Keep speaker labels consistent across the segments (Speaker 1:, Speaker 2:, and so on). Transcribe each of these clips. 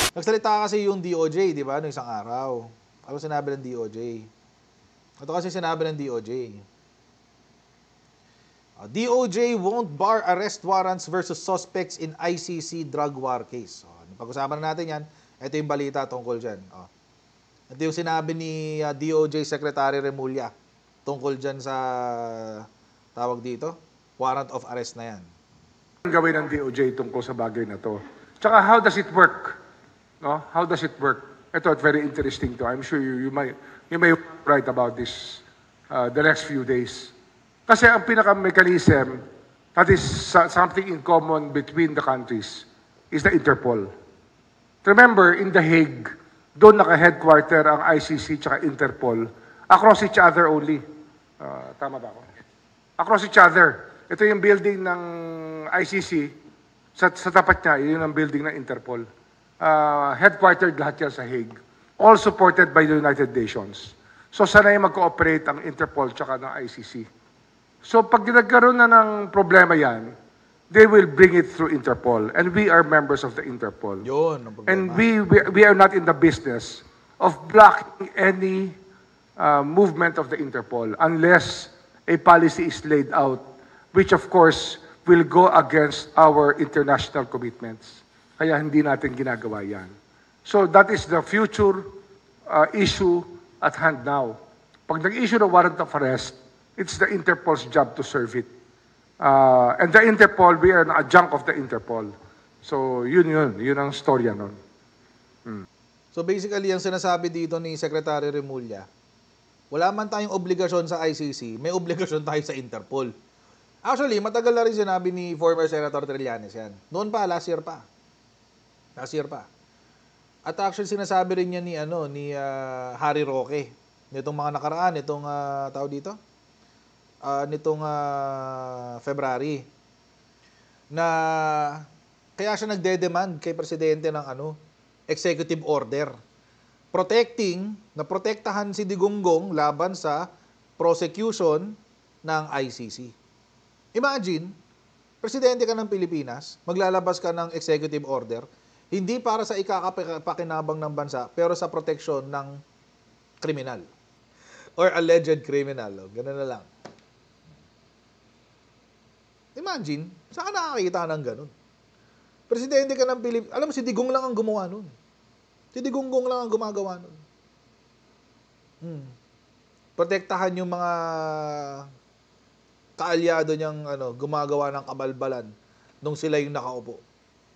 Speaker 1: Nagsalita kasi yung DOJ, di ba, noong isang araw. Ano sinabi ng DOJ? Ito kasi sinabi ng DOJ. DOJ won't bar arrest warrants versus suspects in ICC drug war case. Pag-usapan na natin yan. Ito yung balita tungkol dyan. Ito yung sinabi ni DOJ Secretary Remulla tungkol dyan sa tawag dito, warrant of arrest na yan.
Speaker 2: Ang gawin ng DOJ tungkol sa bagay na to. Tsaka how does it work? No? How does it work? Ito, very interesting to. I'm sure you may write about this the next few days. Kasi ang pinaka-mechanism, that is something in common between the countries, is the Interpol. Remember, in The Hague, doon naka-headquarter ang ICC tsaka Interpol, across each other only. Tama ba ako? Across each other. Ito yung building ng ICC, sa tapat niya, yun ang building ng Interpol. Headquartered lahat yan sa Hague. All supported by the United Nations. So sanay mag-cooperate ang Interpol tsaka ng ICC. So pag nagkaroon na ng problema yan, they will bring it through Interpol. And we are members of the Interpol.
Speaker 1: Yun ang problema.
Speaker 2: And we are not in the business of blocking any movement of the Interpol unless a policy is laid out, which of course will go against our international commitments. Kaya hindi natin ginagawa yan. So that is the future issue at hand now. Pag nag-issue ng warrant of arrest, it's the Interpol's job to serve it. And the Interpol, we are an adjunct of the Interpol. So yun ang storya nun.
Speaker 1: So basically, ang sinasabi dito ni Secretary Remulla, wala man tayong obligasyon sa ICC, may obligasyon tayo sa Interpol. Actually, matagal na rin sinabi ni former Senator Trillanes yan. Noon pa, last year pa. At actually, sinasabi rin niya ni Harry Roque, nitong mga nakaraan, nitong tao dito, nitong February, na kaya siya nagde-demand kay Presidente ng executive order protektahan si Digonggong laban sa prosecution ng ICC. Imagine, Presidente ka ng Pilipinas, maglalabas ka ng executive order, hindi para sa ikakapakinabang ng bansa, pero sa proteksyon ng kriminal or alleged criminal. Ganun na lang. Imagine, saan ka nakakita ng ganun? Presidente ka ng Pilipinas, alam mo, si Digong lang ang gumawa nun. Si Digonggong lang ang gumagawa nun. Protektahan yung mga kaalyado niyang gumagawa ng kabalbalan nung sila yung nakaupo.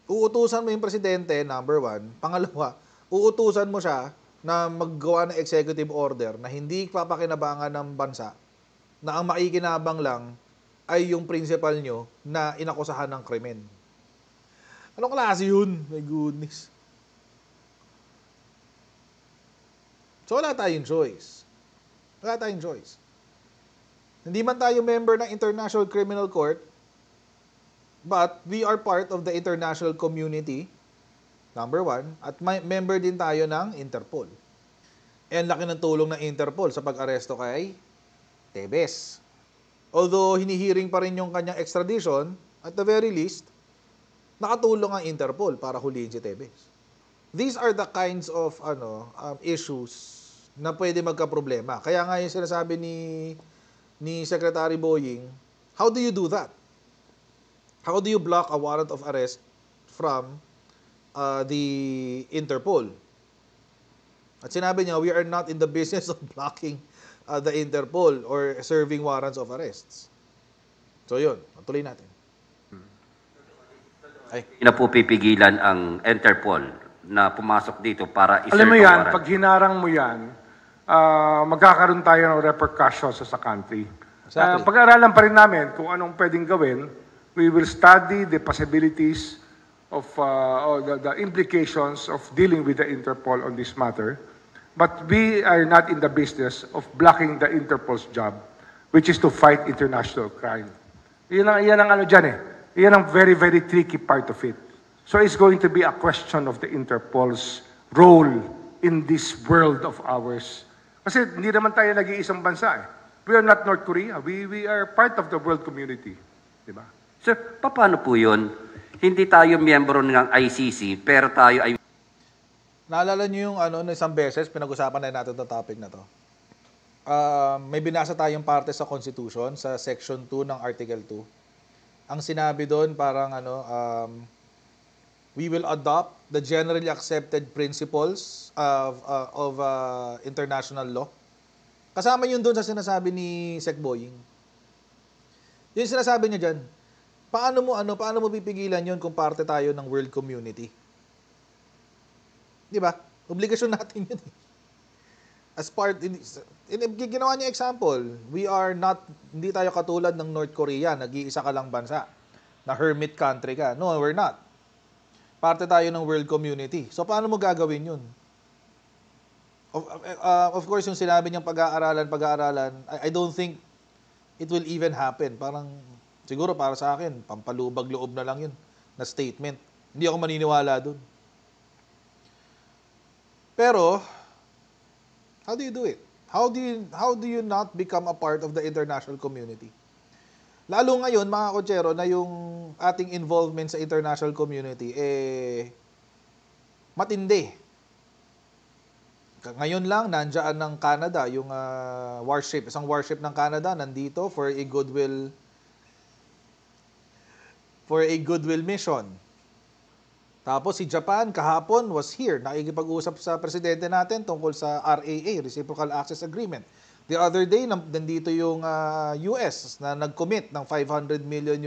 Speaker 1: Uutusan mo yung presidente, number one. Pangalawa, uutusan mo siya na maggawa ng executive order na hindi papakinabangan ng bansa, na ang makikinabang lang ay yung principal nyo na inakusahan ng krimen. Anong klase yun? My goodness. So wala tayong choice. Hindi man tayo member ng International Criminal Court, but we are part of the international community, number one, at member din tayo ng Interpol. And laki ng tulong ng Interpol sa pag-aresto kay Tevez. Although hinihiring pa rin yung kanyang extradition, at the very least, nakatulong ang Interpol para huliin si Tevez. These are the kinds of issues na pwede magka-problema. Kaya nga yung sinasabi ni Secretary Boying, how do you do that? How do you block a warrant of arrest from the Interpol? At sinabi niya, we are not in the business of blocking the Interpol or serving warrants of arrests. So yun, tuloy natin.
Speaker 3: Hindi na po pipigilan ang Interpol na pumasok dito para
Speaker 2: Alam mo yan, pag hinarang mo yan, magkakaroon tayo ng repercussions sa country.
Speaker 1: Exactly.
Speaker 2: Pag-aralan pa rin namin kung anong pwedeng gawin. We will study the possibilities of or the implications of dealing with the Interpol on this matter. But we are not in the business of blocking the Interpol's job, which is to fight international crime. Yan ang dyan eh. Yan ang very, very tricky part of it. So it's going to be a question of the Interpol's role in this world of ours. Kasi hindi naman tayo nag-iisang bansa eh. We are not North Korea. We are part of the world community. Diba?
Speaker 3: Sir, paano po yun? Hindi tayo miyembro ng ICC, pero tayo ay...
Speaker 1: Naalala niyo yung ano, na isang beses, pinag-usapan na natin itong topic na to. May binasa tayong parte sa Constitution, sa Section 2 ng Article 2. Ang sinabi doon parang ano, we will adopt the generally accepted principles of international law. Kasama yun doon sa sinasabi ni Sec Boying. Yung sinasabi niya dyan, paano mo pipigilan yun kung parte tayo ng world community? Di ba? Obligasyon natin yun. As part, ginawa niya example, hindi tayo katulad ng North Korea, nag-iisa ka lang bansa, na hermit country ka. No, we're not. Parte tayo ng world community. So, paano mo gagawin yun? Of course, yung sinabi niyang pag-aaralan, I don't think it will even happen. Parang, siguro para sa akin, pampalubag loob na lang yun, na statement. Hindi ako maniniwala dun. Pero, how do you do it? How do you not become a part of the international community? Lalo ngayon, mga kotsero, na yung ating involvement sa international community, matindi. Ngayon lang, nandiyan ng Canada, yung isang warship ng Canada, nandito for a goodwill mission. Tapos si Japan kahapon was here, nakikipag-usap sa presidente natin tungkol sa RAA, Reciprocal Access Agreement. The other day, nandito yung US na nag-commit ng $500 million.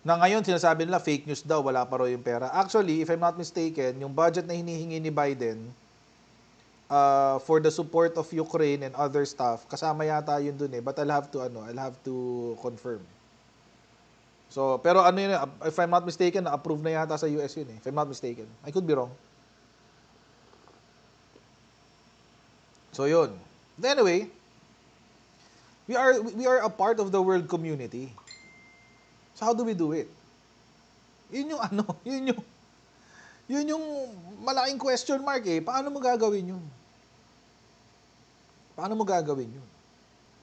Speaker 1: Na ngayon, sinasabi nila fake news daw, wala pa raw yung pera. Actually, if I'm not mistaken, yung budget na hinihingi ni Biden for the support of Ukraine and other stuff, kasama yata yun dun eh. But I'll have to confirm. So, pero ano yun, if I'm not mistaken, na-approve na yata sa US yun eh. If I'm not mistaken. I could be wrong. So, yun. Anyway, we are a part of the world community. So, how do we do it? Yun yung malaking question mark eh. Paano mo gagawin yun?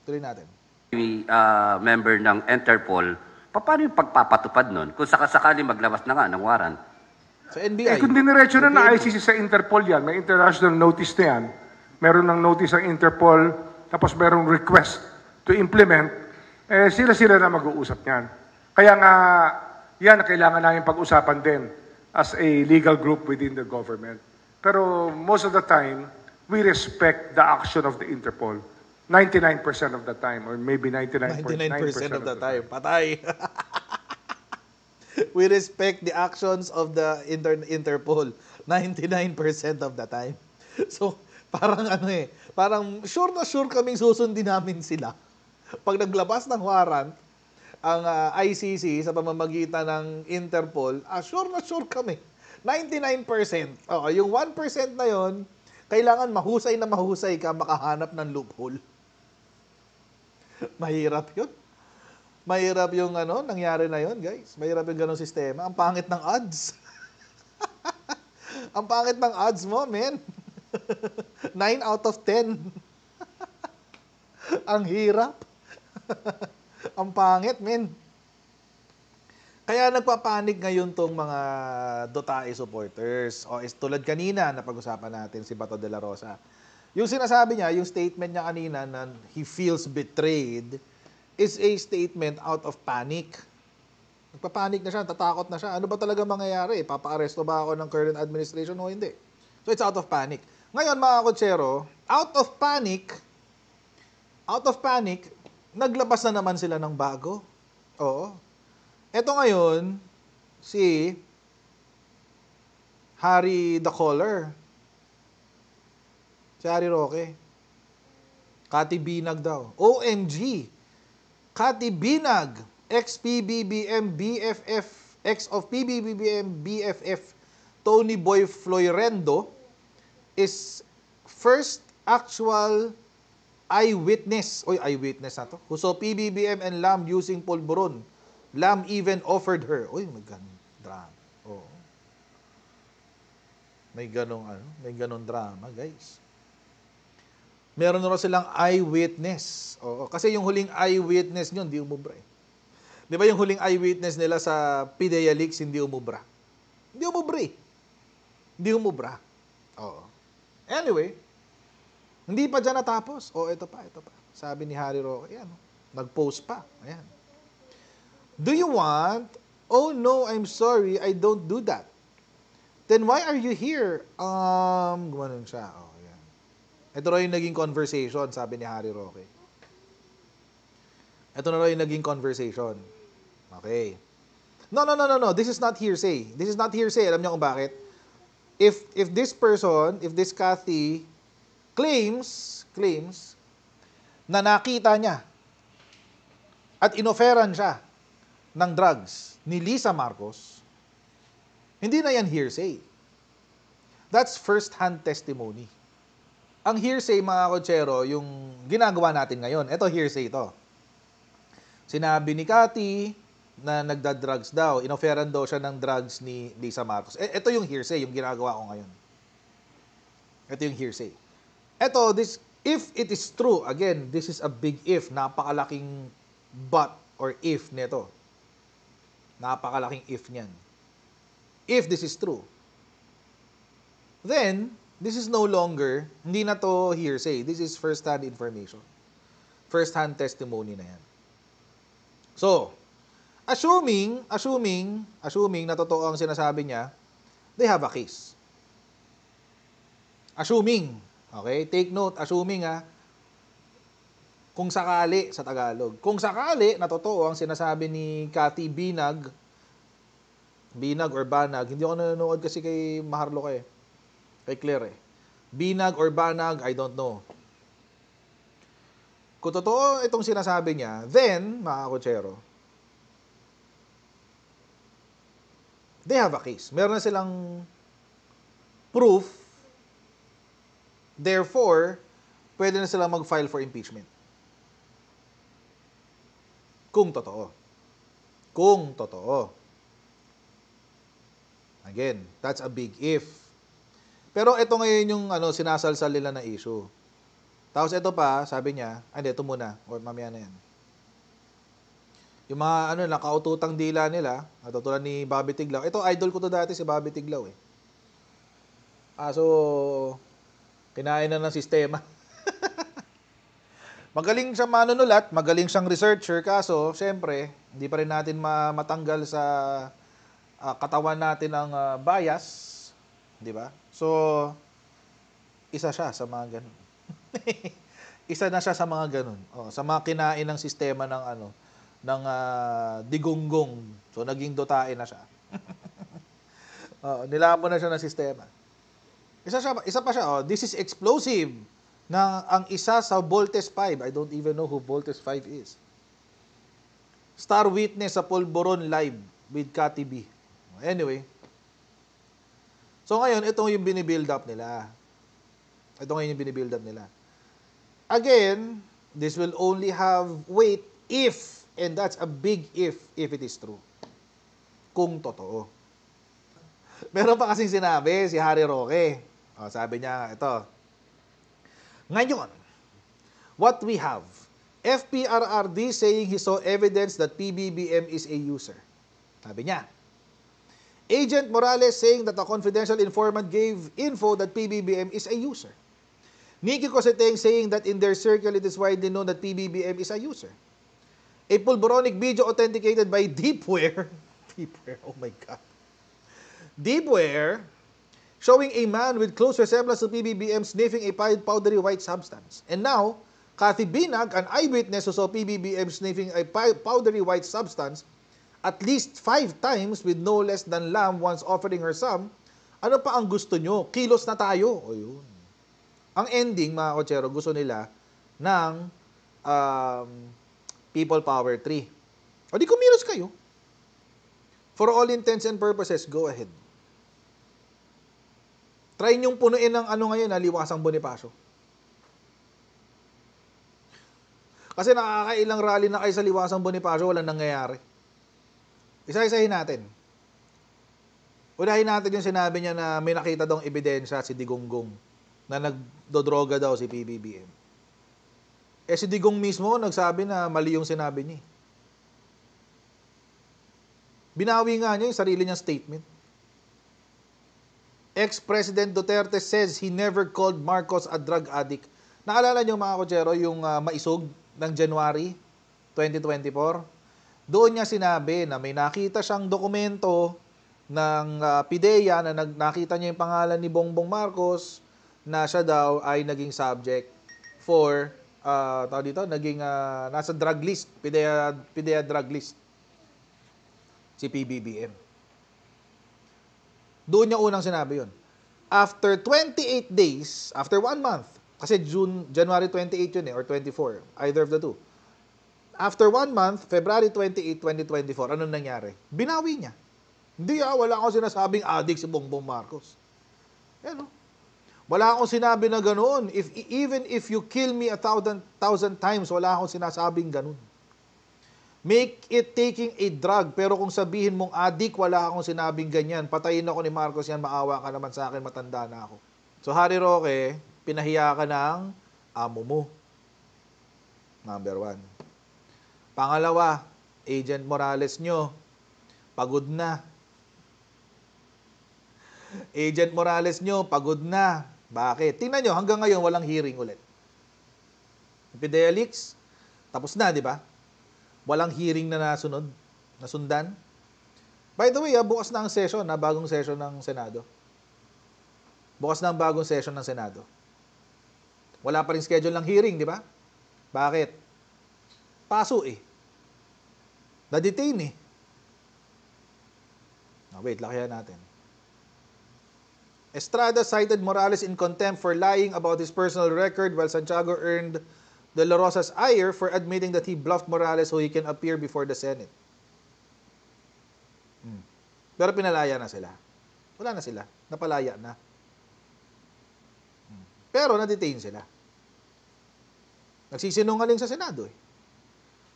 Speaker 1: Tuloy natin.
Speaker 3: Member ng Interpol, paano yung pagpapatupad nun? Kung sakasakali maglabas na nga ng warrant.
Speaker 1: Sa NBI.
Speaker 2: Kung diniretso na na ICC sa Interpol yan, may international notice na yan, meron ng notice ang Interpol, tapos merong request to implement, sila na mag-uusap niyan. Kaya nga, yan na kailangan namin pag-usapan din as a legal group within the government. Pero most of the time, we respect the action of the Interpol. 99% of the time, or maybe 99.9%
Speaker 1: of the time. Patay. We respect the actions of the Interpol 99% of the time. So, parang parang sure na sure kaming susundin namin sila. Pag naglabas ng warrant, ang ICC sa pamamagitan ng Interpol, sure na sure kami. 99%. Yung 1% na yon, kailangan mahusay ka makahanap ng loophole. Mahirap yun. Mahirap yung nangyari na yun, guys. Mahirap yung ganong sistema. Ang pangit ng odds. Ang pangit ng odds mo, men. 9 out of 10. Ang hirap. Ang pangit, men. Kaya nagpapanik ngayon tong mga Dotae supporters. Tulad kanina na pag-usapan natin si Bato de la Rosa. Yung sinasabi niya, yung statement niya kanina na he feels betrayed is a statement out of panic. Nagpapanik na siya, tatakot na siya. Ano ba talaga mangyayari? Papa-aresto ba ako ng current administration o hindi? So it's out of panic. Ngayon mga kotsero, out of panic, naglabas na naman sila ng bago. Oo. Ito ngayon, si Harry the Caller. Si Harry Roque. Cathy Binag daw. OMG! Cathy Binag, ex-PBBM BFF, ex of PBBM BFF, Tony Boy Floyrendo, is first actual eyewitness. Eyewitness na to. Who saw PBBM and Lam using pulburon. Lam even offered her. May ganong drama. Oo. May ganong drama, guys. Meron na silang eyewitness. Oo. Kasi yung huling eyewitness nyo, hindi umubra eh. Di ba yung huling eyewitness nila sa PIDEA Leaks, hindi umubra? Hindi umubra eh. Hindi umubra. Oo. Anyway, hindi pa dyan natapos. Ito pa. Sabi ni Harry Roque, ayan, nag-post pa. Ayan. Do you want? Oh no, I'm sorry, I don't do that. Then why are you here? Gumanon siya. Ayan. Ito raw yung naging conversation, sabi ni Harry Roque. Ito na raw yung naging conversation. Okay. No. This is not hearsay. This is not hearsay. Alam niyo kung bakit? If this person, if this Kathy claims na nakita niya at inoferan siya ng drugs ni Lisa Marcos, hindi na yan hearsay. That's first-hand testimony. Ang hearsay, mga kotsero, yung ginagawa natin ngayon, ito hearsay ito. Sinabi ni Cathy na nagda-drugs daw, inoferan daw siya ng drugs ni Lisa Marcos. Ito yung hearsay, yung ginagawa ko ngayon. Ito yung hearsay. Ito, if it is true, again, this is a big if, napakalaking but or if nito. Napakalaking if niyan. If this is true, then, this is no longer, hindi na to hearsay. This is first-hand information. First-hand testimony na yan. So, assuming na totoo ang sinasabi niya, they have a case. Assuming, okay? Take note, assuming kung sakali sa Tagalog. Kung sakali na totoo ang sinasabi ni Cathy Binag or Banag, hindi ako nanonood kasi kay Maharlo kay Claire Binag or Banag, I don't know. Kung totoo itong sinasabi niya, then, mga kotsero, they have a case. Meron na silang proof, therefore, pwede na silang mag-file for impeachment. Kung totoo. Kung totoo. Again, that's a big if. Pero ito ngayon yung sinasalsal nila na issue. Tapos ito pa, sabi niya, ito muna, or mamaya na yan. Yung mga nakaututang dila nila, tulad ni Bobby Tiglaw. Ito, idol ko to dati si Bobby Tiglaw eh. So, kinain na ng sistema. Magaling siyang manunulat, magaling siyang researcher, kaso, syempre, hindi pa rin natin matanggal sa katawan natin ang bias. Di ba? So, isa siya sa mga ganun. Isa na siya sa mga ganun. Sa mga kinain ng sistema ng digunggong. So, naging dotae na siya. Nilamon na siya ng sistema. Isa pa siya. This is explosive. Ang isa sa Voltes 5. I don't even know who Voltes 5 is. Star witness sa Polvoron Live with Cathy B. Anyway. So ngayon, ito yung binibuild up nila. Again, this will only have weight if, and that's a big if it is true. Kung totoo. Meron pa kasing sinabi si Harry Roque. Sabi niya, ito. Ngayon, what we have, FPRRD saying he saw evidence that PBBM is a user. Sabi niya. Agent Morales saying that a confidential informant gave info that PBBM is a user. Nikki Coseteng saying that in their circle it is widely known that PBBM is a user. A pulboronic video authenticated by Deepware. Deepware, oh my God. Deepware showing a man with close resemblance to PBBM sniffing a powdery white substance. And now, Cathy Binag, an eyewitness who saw PBBM sniffing a powdery white substance at least 5 times with no less than lamb once offering her some. Ano pa ang gusto nyo? Kilos na tayo. O yun. Ang ending, mga kotsero, gusto nila ng People Power 3. O di kumilos kayo. For all intents and purposes, go ahead. Try nyong punuin ng ngayon, Liwasang Bonifacio. Kasi nakakailang rally na kayo sa Liwasang Bonifacio, walang nangyayari. Isa-isahin natin. Unahin natin yung sinabi niya na may nakita daw ebidensya si Digonggong na nagdodroga daw si PBBM. Si Digong mismo nagsabi na mali yung sinabi niya. Binawi nga niya yung sarili niyang statement. Ex-President Duterte says he never called Marcos a drug addict. Naalala niyo mga kotsero yung maisog ng January 2024? Doon niya sinabi na may nakita siyang dokumento ng PIDEA na nakita niya yung pangalan ni Bongbong Marcos na siya daw ay naging subject for nasa drug list, PIDEA drug list. Si PBBM. Doon niya unang sinabi yun. After 28 days, after 1 month, kasi January 28 yun or 24, either of the two. After 1 month, February 28, 2024, anong nangyari? Binawi niya. Hindi wala akong sinasabing addict si Bongbong Marcos. Yan Wala akong sinabi na ganoon. Even if you kill me 1,000 times, wala akong sinasabing ganoon. Make it taking a drug. Pero kung sabihin mong addict, wala akong sinabing ganyan. Patayin ako ni Marcos yan, maawa ka naman sa akin, matanda na ako. So Harry Roque, pinahiya ka ng amo mo. Number 1. Pangalawa, Agent Morales nyo, pagod na. Agent Morales nyo, pagod na. Bakit? Tingnan nyo, hanggang ngayon walang hearing ulit. PIDEA leaks, tapos na, di ba? Walang hearing na nasundan. By the way, bukas na ang session, bagong session ng Senado. Bukas na ang bagong session ng Senado. Wala pa rin schedule ng hearing, di ba? Bakit? Paso Na-detain wait, lakihan natin. Estrada cited Morales in contempt for lying about his personal record while Santiago earned De La Rosa's ire for admitting that he bluffed Morales so he can appear before the Senate. Pero pinalaya na sila. Wala na sila. Napalaya na. Pero na-detain sila. Nagsisinungaling sa Senado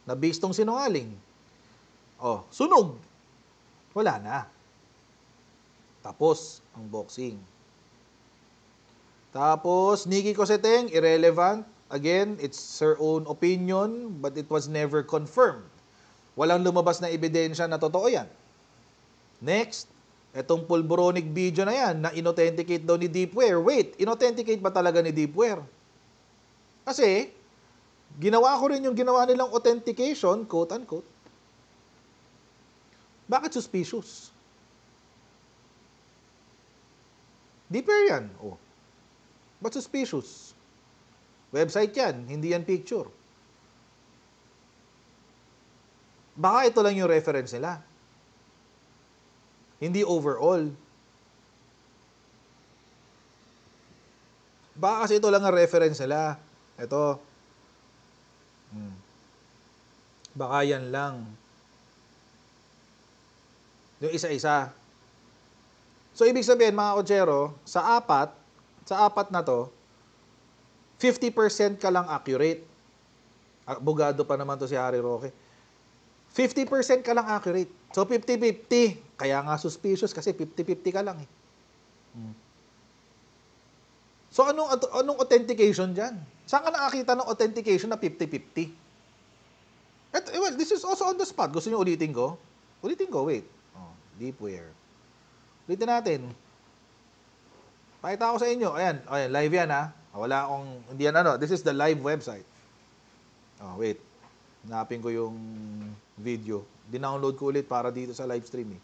Speaker 1: Nabistong sinungaling. Sunog. Wala na. Tapos ang boxing. Tapos Nikki Cosseteng, irrelevant. Again, it's her own opinion, but it was never confirmed. Walang lumabas na ebidensya na totoo yan. Next, etong pulboronic video na yan, na inauthenticate daw ni Deepware. Wait, inauthenticate ba talaga ni Deepware? Kasi, ginawa ko rin yung ginawa nilang authentication, quote-unquote. Bakit suspicious? Deepware yan. But suspicious? Website yan, hindi yan picture. Baka ito lang yung reference nila. Hindi overall. Baka kasi ito lang ang reference nila. Ito. Baka yan lang. Yung isa-isa. So, ibig sabihin, mga kotsero, sa apat na to, 50% ka lang accurate. Abogado pa naman to si Harry Roque. 50% ka lang accurate. So, 50-50. Kaya nga suspicious kasi 50-50 ka lang So, anong authentication dyan? Saan ka nakakita ng authentication na 50-50? Well, this is also on the spot. Gusto nyo ulitin ko? Ulitin ko, wait. Deepware. Ulitin natin. Pakita ko sa inyo. Ayan, live yan Wala akong, hindi yan this is the live website. Wait. Hanapin ko yung video. Dinownload ko ulit para dito sa live stream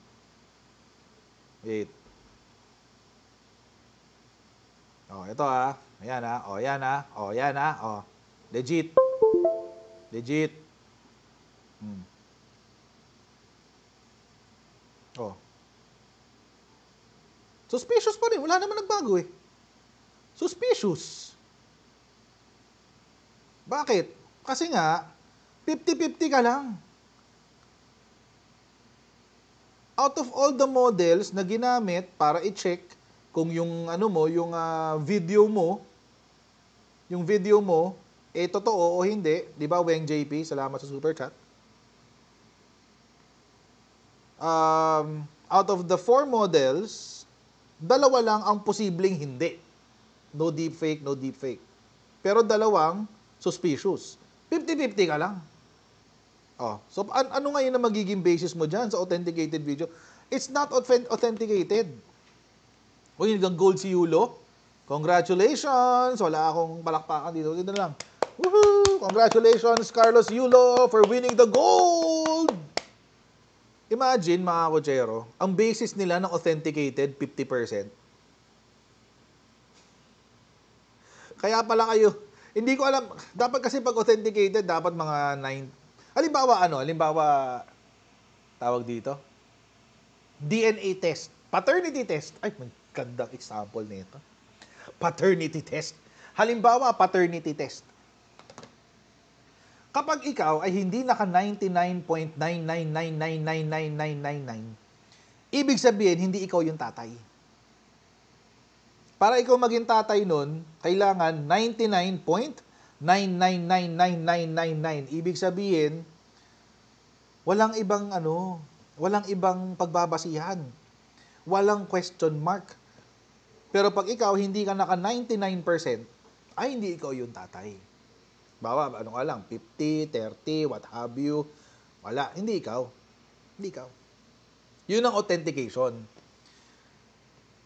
Speaker 1: Wait. Ito Ayan yan Legit. Legit. Suspicious pa rin. Wala naman nagbago Suspicious. Bakit? Kasi nga, 50-50 ka lang. Out of all the models na ginamit para i-check kung yung video mo, totoo o hindi, di ba, Weng JP? Salamat sa super chat. Out of the 4 models, 2 lang ang posibleng hindi. No deepfake, no deepfake. Pero 2 suspicious. 50-50 ka lang. So ano ngayon na magiging basis mo dyan sa authenticated video? It's not authenticated. Uy, nag-gold si Yulo. Congratulations! Wala akong palakpakan dito. Dito na lang. Woohoo! Congratulations, Carlos Yulo, for winning the gold! Imagine, mga kotsero, ang basis nila ng authenticated, 50%. Kaya pala kayo, hindi ko alam, dapat kasi pag authenticated, dapat mga 9. Halimbawa, tawag dito, DNA test, paternity test. Ay, may gandang example nito. Paternity test. Halimbawa, paternity test. Kapag ikaw ay hindi naka 99.999999999, ibig sabihin, hindi ikaw yung tatay. Para ikaw maging tatay nun, kailangan 99.9999999. Ibig sabihin, walang ibang pagbabasihan. Walang question mark. Pero pag ikaw hindi ka naka 99%, ay hindi ikaw yung tatay. Bawa, 50, 30, what have you. Wala, hindi ikaw. Hindi ikaw. Yun ang authentication.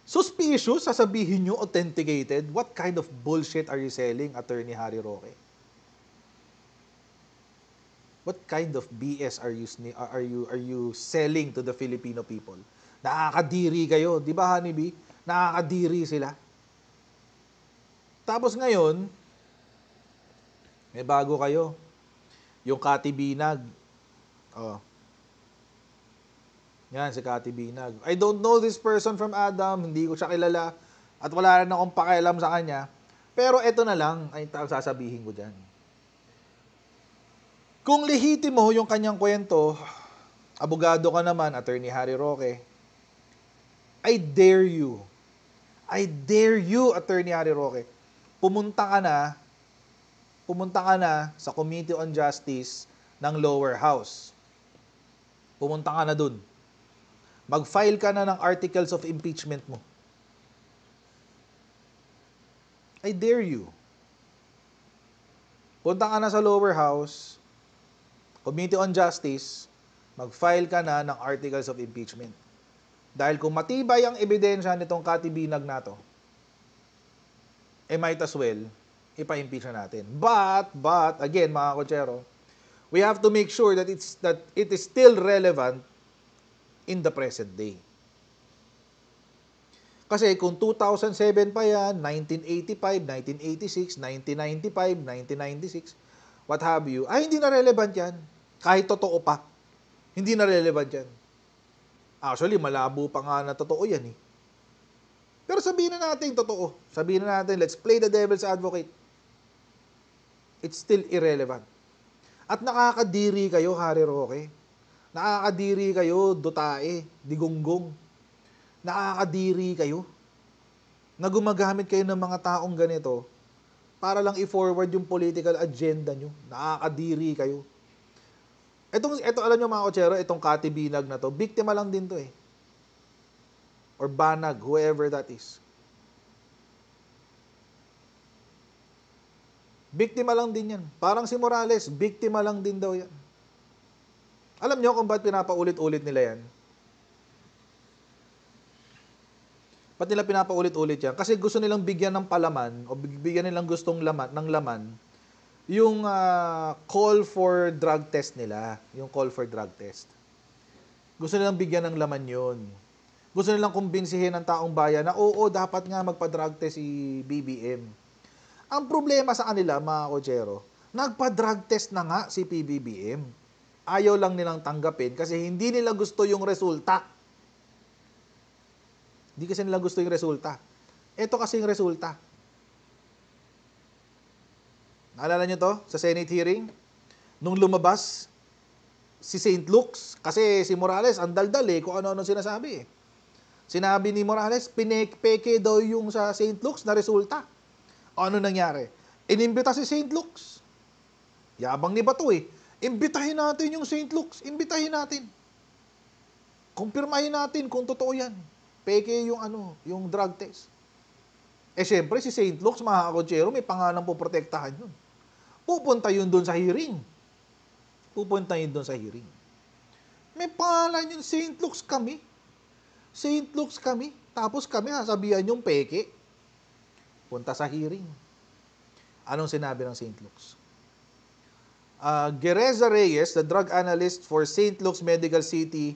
Speaker 1: Suspicious, sasabihin nyo authenticated. What kind of bullshit are you selling, Attorney Harry Roque? What kind of BS are you selling to the Filipino people? Nakakadiri kayo, di ba, Honeybee? Nakakadiri sila. Tapos ngayon, may bago kayo. Yung Kati Binag. Oh. Yan, si Kati Binag. I don't know this person from Adam. Hindi ko siya kilala. At wala rin akong pakialam sa kanya. Pero eto na lang ay sasabihin ko dyan. Kung lehitimo yung kanyang kwento, abogado ka naman, Attorney Harry Roque, I dare you, Attorney Harry Roque, pumunta ka na sa Committee on Justice ng lower house. Pumunta ka na dun. Mag-file ka na ng articles of impeachment mo. I dare you. Punta ka na sa lower house, Committee on Justice, mag-file ka na ng articles of impeachment. Dahil kung matibay ang ebidensya nitong Kati Binag na to, might as well, ipa-impeach na natin. But, again, mga kotsero, we have to make sure that it is still relevant in the present day. Kasi kung 2007 pa yan, 1985, 1986, 1995, 1996, what have you, ay hindi na relevant yan. Kahit totoo pa, hindi na relevant yan. Actually, malabo pa nga na totoo yan eh. Pero sabihin na natin totoo. Sabihin na natin, let's play the devil's advocate. It's still irrelevant. At nakakadiri kayo, Harry Roque. Nakakadiri kayo, Dutae, Digonggong. Nakakadiri kayo. Na gumagamit kayo ng mga taong ganito para lang i-forward yung political agenda nyo. Nakakadiri kayo. Ito alam nyo mga kotsero, itong Kati Binag na to, biktima lang din to eh. Or Banag, whoever that is. Biktima lang din yan. Parang si Morales, biktima lang din daw yan. Alam nyo kung ba't pinapaulit-ulit nila yan? Ba't nila pinapaulit-ulit yan? Kasi gusto nilang bigyan ng palaman o bigyan nilang gustong laman yung call for drug test nila. Yung call for drug test. Gusto nilang bigyan ng laman yun. Gusto nilang kumbinsihin ng taong bayan na oo, dapat nga magpa-drug test si BBM. Ang problema sa kanila, mga kotsero, nagpa-drug test na nga si PBBM. Ayaw lang nilang tanggapin kasi hindi nila gusto yung resulta. Hindi kasi nila gusto yung resulta. Ito kasi yung resulta. Naalala nyo to sa Senate hearing? Nung lumabas si St. Luke's, kasi si Morales, ang daldal eh, kung ano-ano sinasabi eh. Sinabi ni Morales, peke daw yung sa St. Luke's na resulta. Ano nangyari? Inimbita si St. Luke's. Yabang ni Bato eh. Imbitahin natin yung St. Luke's. Imbitahin natin. Kumpirmahin natin kung totoo yan. Peke yung yung drug test. Syempre si St. Luke's, mga kakotsero, may pangalan po protektahan yun. Pupunta yun doon sa hearing. Pupunta yun doon sa hearing. May pangalan yun, St. Luke's kami. St. Luke's kami. Tapos kami sabihan yung peke. Punta sa hearing. Anong sinabi ng St. Luke's? Gereza Reyes, the drug analyst for St. Luke's Medical Center,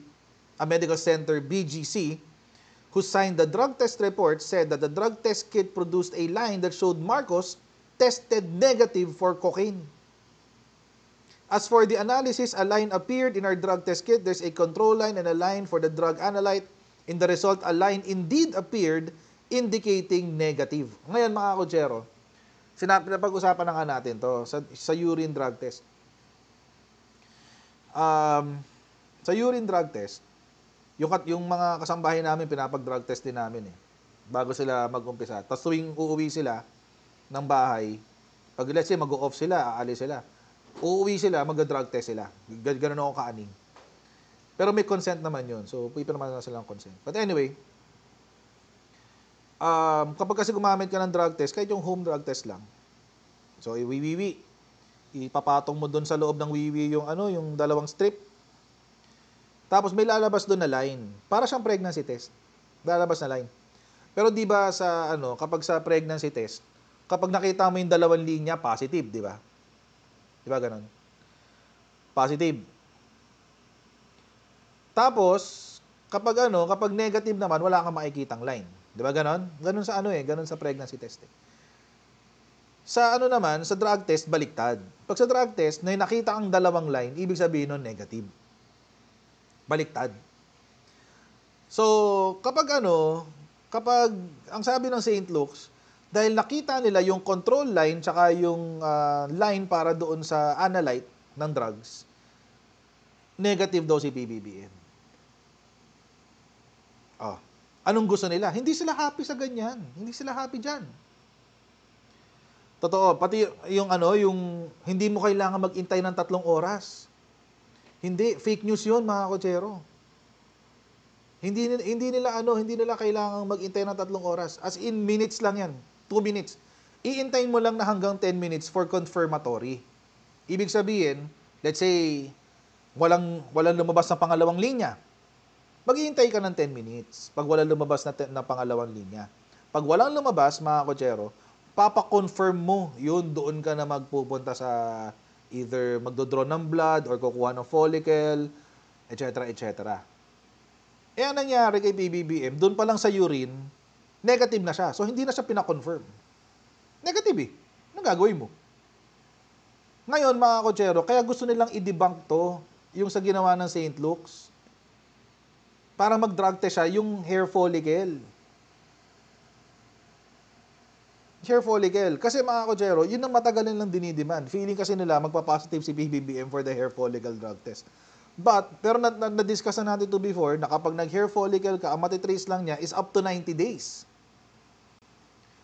Speaker 1: BGC, who signed the drug test report, said that the drug test kit produced a line that showed Marcos tested negative for cocaine. As for the analysis, a line appeared in our drug test kit. There's a control line and a line for the drug analyte. In the result, a line indeed appeared indicating negative. Ngayon mga kutsero, napag-usapan na nga natin to sa urine drug test. Sa urine drug test, yung mga kasambahay namin, pinapag-drug test din namin bago sila mag-umpisa. Tapos tuwing uuwi sila ng bahay, pag let's say mag-off sila, aalis sila, uuwi sila, mag-drug test sila. Ganun ako kaaning. Pero may consent naman yun. So, pipirma na silang consent. But anyway, kapag kasi gumamit ka ng drug test, kahit yung home drug test lang. So, iwiwiwi. Ipapatong mo doon sa loob ng wiwi yung yung dalawang strip. Tapos may lalabas doon na line. Para siyang pregnancy test. Lalabas na line. Pero di ba sa kapag sa pregnancy test, kapag nakita mo yung dalawang linya, positive, di ba? Di ba ganun? Positive. Tapos, kapag negative naman, wala kang makikitang line. Di ba ganon? Ganon sa ganon sa pregnancy test. Sa naman, sa drug test, baliktad. Pag sa drug test, na nakita ang dalawang line, ibig sabihin nun negative. Baliktad. So, kapag ang sabi ng St. Luke's, dahil nakita nila yung control line tsaka yung line para doon sa analyte ng drugs, negative daw si PBBM. Anong gusto nila? Hindi sila happy sa ganyan. Hindi sila happy dyan. Totoo, pati yung hindi mo kailangan mag-intay ng 3 oras. Hindi, fake news 'yon, mga kotsero. Hindi nila kailangan mag-intay ng 3 oras. As in minutes lang 'yan. 2 minutes. Iintayin mo lang na hanggang 10 minutes for confirmatory. Ibig sabihin, let's say walang lumabas na pangalawang linya. Maghihintay ka ng 10 minutes pag walang lumabas na pangalawang linya. Pag walang lumabas, mga kotsero, papa-confirm mo yun, doon ka na magpupunta sa either magdodraw ng blood or kukuha ng follicle, etc. etc. Ang nangyari kay PBBM, doon pa lang sa urine, negative na siya. So, hindi na siya pina-confirm. Negative Anong gagawin mo? Ngayon, mga kotsero, kaya gusto nilang i-debunk to, yung sa ginawa ng St. Luke's, para mag-drug test siya, yung hair follicle. Hair follicle. Kasi mga kotsero, yun ang matagal nilang dinidemand. Feeling kasi nila magpa-positive si PBBM for the hair follicle drug test. Pero na-discuss na natin to before, na kapag nag-hair follicle ka, ang matitrace lang niya is up to 90 days.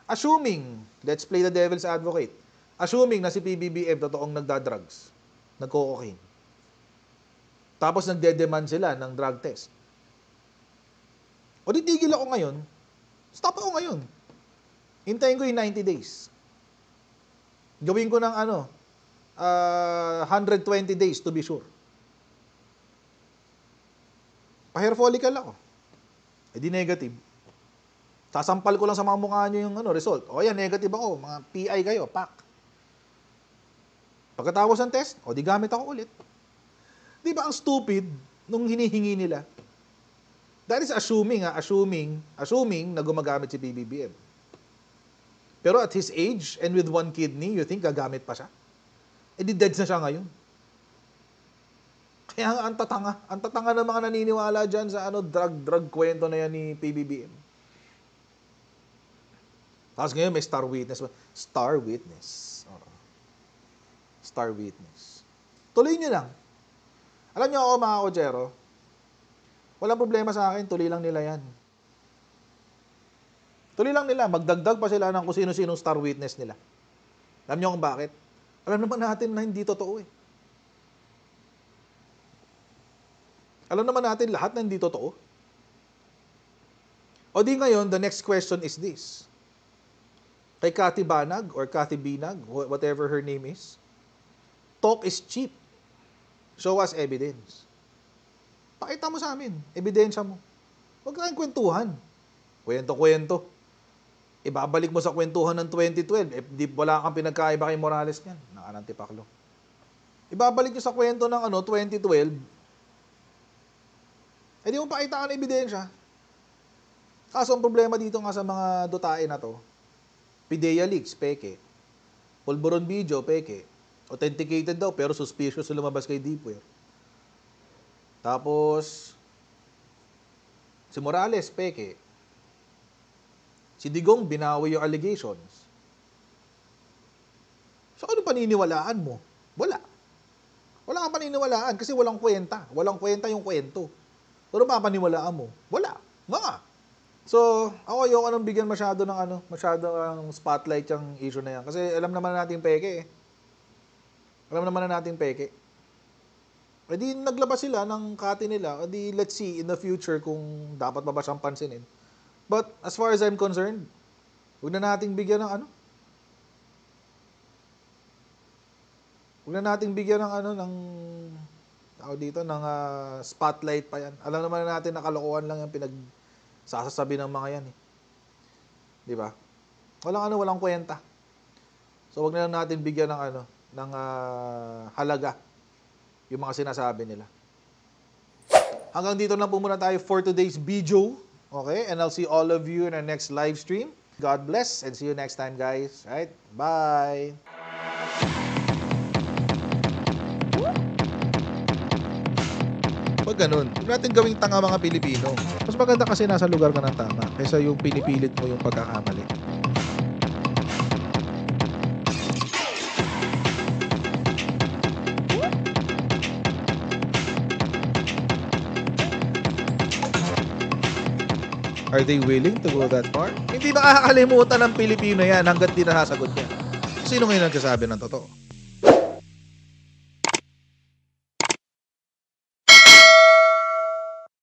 Speaker 1: Assuming, let's play the devil's advocate, assuming na si PBBM totoong nagda-drugs, nagko-cocaine. Tapos nagde-demand sila ng drug test. O titigil ako ngayon, stop ako ngayon. Hintayin ko yung 90 days. Gawin ko ng 120 days to be sure. Pa-hair follicle ako. Di negative. Sasampal ko lang sa mga mukha nyo yung result. O yan, negative ako. Mga PI kayo, pak. Pagkatapos ng test, di gamit ako ulit. Di ba ang stupid nung hinihingi nila? That is assuming na gumagamit si PBBM. Pero at his age and with 1 kidney, you think gagamit pa siya? Di dead na siya ngayon. Kaya nga ang tatanga ng mga naniniwala dyan sa drug kwento na yan ni PBBM. Tapos ngayon may star witness. Star witness. Star witness. Tuloy nyo lang. Alam nyo ako, mga kotsero, walang problema sa akin, tuloy lang nila yan. Tuloy lang nila, magdagdag pa sila ng kung sino-sinong star witness nila. Alam nyo kung bakit? Alam naman natin na hindi totoo Alam naman natin lahat na hindi totoo. O di ngayon, the next question is this. Kay Cathy Banag or Cathy Binag, whatever her name is, talk is cheap. Show us evidence. Pakita mo sa amin, ebidensya mo. Huwag kang kwentuhan. Kwento-kwento. Ibabalik mo sa kwentuhan ng 2012, wala kang pinagkaiba kay Morales niyan, ng Antipaklo. Ibabalik nyo sa kwento ng 2012, di mo pakita ng ebidensya. Kaso ang problema dito nga sa mga dotae na to, PIDEA leaks, peke. Pulburon video, peke. Authenticated daw, pero suspicious na lumabas kay Deepware. Tapos, si Morales, peke. Si Digong, binawi yung allegations. So, ano paniniwalaan mo? Wala. Wala kang paniniwalaan kasi walang kwenta. Walang kwenta yung kwento. Pero papaniwalaan mo? Wala. Mga. So, ako ayoko nang bigyan masyado ng spotlight yung issue na yan. Kasi alam naman na natin peke eh. Alam naman na natin peke. E di naglabas sila ng kati nila. E di let's see in the future kung dapat ba siyang pansinin. But as far as I'm concerned, huwag na nating bigyan ng Huwag na nating bigyan ng spotlight pa yan. Alam naman na natin na kalokohan lang yung sasasabi ng mga yan eh. Di ba? Walang kwenta. So wag na lang natin bigyan ng halaga yung mga sinasabi nila. Hanggang dito na po muna tayo for today's video. Okay? And I'll see all of you in our next live stream. God bless and see you next time, guys. Right? Bye! Pag ganun, huwag natin gawing tanga mga Pilipino. Mas maganda kasi nasa lugar ka ng tama kaysa yung pinipilit mo yung pagkakamali. Are they willing to go that far? Hindi makakalimutan ng Pilipino yan hanggat di nasasagot niya. Sino ngayon nagsasabi ng totoo?